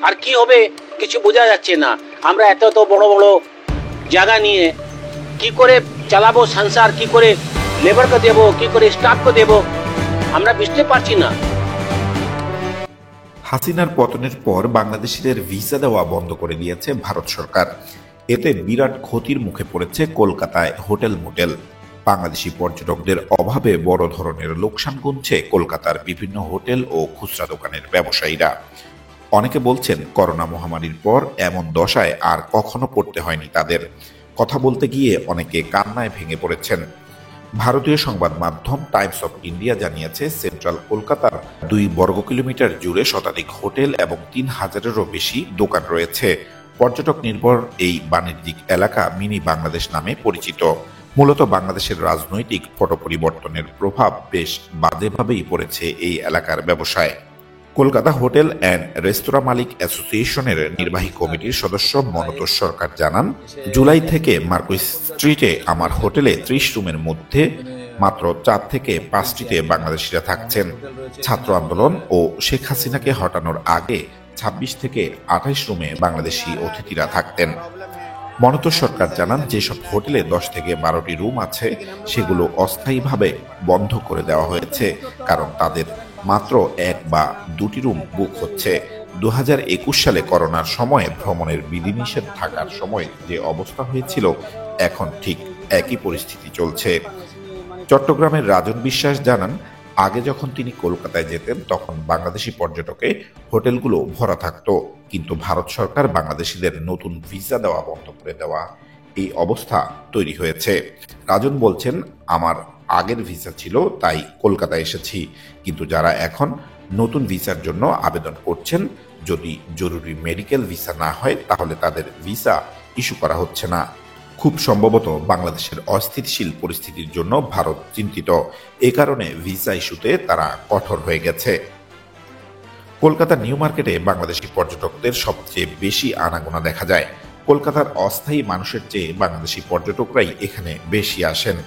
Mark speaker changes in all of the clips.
Speaker 1: আর কি হবে কিছু বোঝা যাচ্ছে না। আমরা এত এত বড় বড় জায়গা নিয়ে কি করে চালাবো সংসার, কি করে লেবারকে দেবো, কি করে স্টাফকে দেবো, আমরা বুঝতে পারছি না।
Speaker 2: হাসিনার পতনের পর বাংলাদেশিদের ভিসা দেওয়া বন্ধ করে দিয়েছে ভারত সরকার। এতে বিরাট ক্ষতির মুখে পড়েছে কলকাতায় হোটেল মোটেল। বাংলাদেশি পর্যটকদের অভাবে বড় ধরনের লোকসান গুনছে কলকাতার বিভিন্ন হোটেল ও খুচরা দোকানের ব্যবসায়ীরা। অনেকে বলছেন করোনা মহামারীর পর এমন দশায় আর কখনো পড়তে হয়নি তাদের। কথা বলতে গিয়ে অনেকে কান্নায় ভেঙে পড়েছেন। ভারতীয় সংবাদ মাধ্যম টাইমস অফ ইন্ডিয়া জানিয়েছে, সেন্ট্রাল কলকাতার 2 বর্গ কিলোমিটার জুড়ে শতাধিক হোটেল এবং 3000-এরও বেশি দোকান রয়েছে। পর্যটক নির্ভর এই বাণিজ্যিক এলাকা মিনি বাংলাদেশ নামে পরিচিত। মূলত বাংলাদেশের রাজনৈতিক পট পরিবর্তনের প্রভাব বেশ বাজেভাবেই পড়েছে এই এলাকার ব্যবসায়। কলকাতা হোটেল অ্যান্ড রেস্তোরাঁ মালিক অ্যাসোসিয়েশনের নির্বাহী কমিটির সদস্য মনতোষ সরকার জানান, জুলাই থেকে মার্কুইস স্ট্রিটে আমার হোটেলে 30 রুমের মধ্যে মাত্র 4 থেকে 5টিতে বাংলাদেশিরা থাকছেন। ছাত্র আন্দোলন ও শেখ হাসিনাকে হটানোর আগে 26 থেকে 28 রুমে বাংলাদেশি অতিথিরা থাকতেন। মনতোষ সরকার জানান, যেসব হোটেলে 10 থেকে 12টি রুম আছে সেগুলো অস্থায়ীভাবে বন্ধ করে দেওয়া হয়েছে, কারণ তাদের মাত্র 1 বা 2টি রুম বুক হচ্ছে। 2021 সালে করোনার সময়ে ভ্রমণের বিধিনিষেধ থাকার সময় যে অবস্থা হয়েছিল, এখন ঠিক একই পরিস্থিতি চলছে। চট্টগ্রামের রাজন বিশ্বাস জানান, আগে যখন তিনি কলকাতায় যেতেন তখন বাংলাদেশি পর্যটকে হোটেলগুলো ভরা থাকতো, কিন্তু ভারত সরকার বাংলাদেশিদের নতুন ভিসা দেওয়া বন্ধ করে দেওয়া এই অবস্থা তৈরি হয়েছে। রাজন বলছেন, আমার আগের ভিসা ছিল তাই কলকাতায় এসেছি, কিন্তু যারা এখন নতুন ভিসার জন্য আবেদন করছেন, যদি জরুরি মেডিকেল ভিসা না হয় তাহলে তাদের ভিসা ইস্যু করা হচ্ছে না। খুব সম্ভবত বাংলাদেশের অস্থিতিশীল পরিস্থিতির জন্য ভারত চিন্তিত। এ কারণে ভিসা ইস্যুতে তারা কঠোর হয়ে গেছে। কলকাতার নিউ মার্কেটে বাংলাদেশি পর্যটকদের সবচেয়ে বেশি আনাগোনা দেখা যায়। কলকাতার অস্থায়ী মানুষের চেয়ে বাংলাদেশি পর্যটকরাই এখানে বেশি আসেন।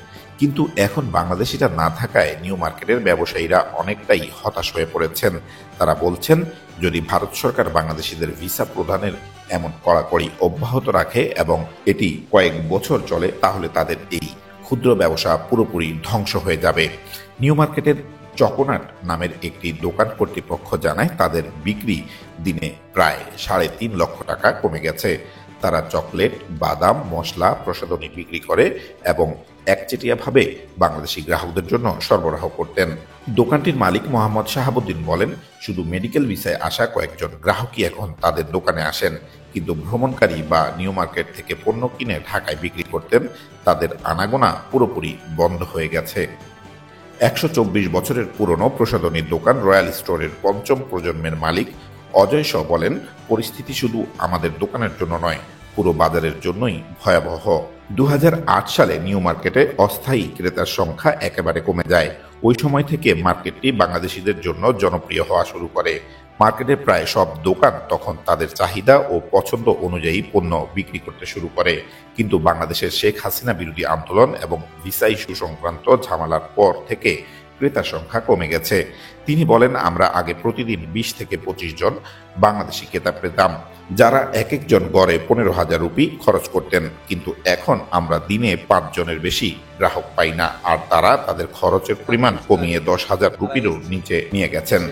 Speaker 2: কিন্তু এখন বাংলাদেশিরা না থাকায় নিউ মার্কেটের ব্যবসায়ীরা অনেকটাই হতাশ হয়ে পড়েছেন। তারা বলছেন, যদি ভারত সরকার বাংলাদেশিদের ভিসা প্রদানের এমন কড়াকড়ি অব্যাহত রাখে এবং এটি কয়েক বছর চলে, তাহলে তাদের এই ক্ষুদ্র ব্যবসা পুরোপুরি ধ্বংস হয়ে যাবে। নিউ মার্কেটের চকোনাট নামের একটি দোকান কর্তৃপক্ষ জানায়, তাদের বিক্রি দিনে প্রায় 3.5 লক্ষ টাকা কমে গেছে। তারা চকলেট, বাদাম, মশলা, প্রসাধনী বিক্রি করে এবং একচেটিয়াভাবে বাংলাদেশি গ্রাহকদের জন্য সরবরাহ করতেন। দোকানটির মালিক মোহাম্মদ শাহাবুদ্দিন বলেন, শুধু মেডিকেল ভিসায় আসা কয়েকজন গ্রাহকই এখন তাদের দোকানে আসেন, কিন্তু ভ্রমণকারী বা নিউ মার্কেট থেকে পণ্য কিনে ঢাকায় বিক্রি করতেন, তাদের আনাগোনা পুরোপুরি বন্ধ হয়ে গেছে। 124 বছরের পুরনো প্রসাধনীর দোকান রয়্যাল স্টোরের 5ম প্রজন্মের মালিক অজয় শ বলেন, পরিস্থিতি শুধু আমাদের দোকানের জন্য নয়, পুরো বাজারের জন্যই ভয়াবহ। 2008 সালে নিউ মার্কেটে অস্থায়ী ক্রেতার সংখ্যা একেবারে কমে যায়। ওই সময় থেকে মার্কেটটি বাংলাদেশিদের জন্য জনপ্রিয় হওয়া শুরু করে। মার্কেটে প্রায় সব দোকান তখন তাদের চাহিদা ও পছন্দ অনুযায়ী পণ্য বিক্রি করতে শুরু করে। কিন্তু বাংলাদেশের শেখ হাসিনা বিরোধী আন্দোলন এবং ভিসা ইস্যু সংক্রান্ত ঝামেলার পর থেকে ক্রেতার সংখ্যা কমে গেছে। তিনি বলেন, আমরা আগে প্রতিদিন 20 থেকে 25 জন বাংলাদেশি ক্রেতা পেতাম, যারা এক একজন গড়ে 15,000 রুপি খরচ করতেন, কিন্তু এখন আমরা দিনে 5 জনের বেশি গ্রাহক পাই না, আর তারা তাদের খরচের পরিমাণ কমিয়ে 10,000 রুপিরও নিচে নিয়ে গেছেন।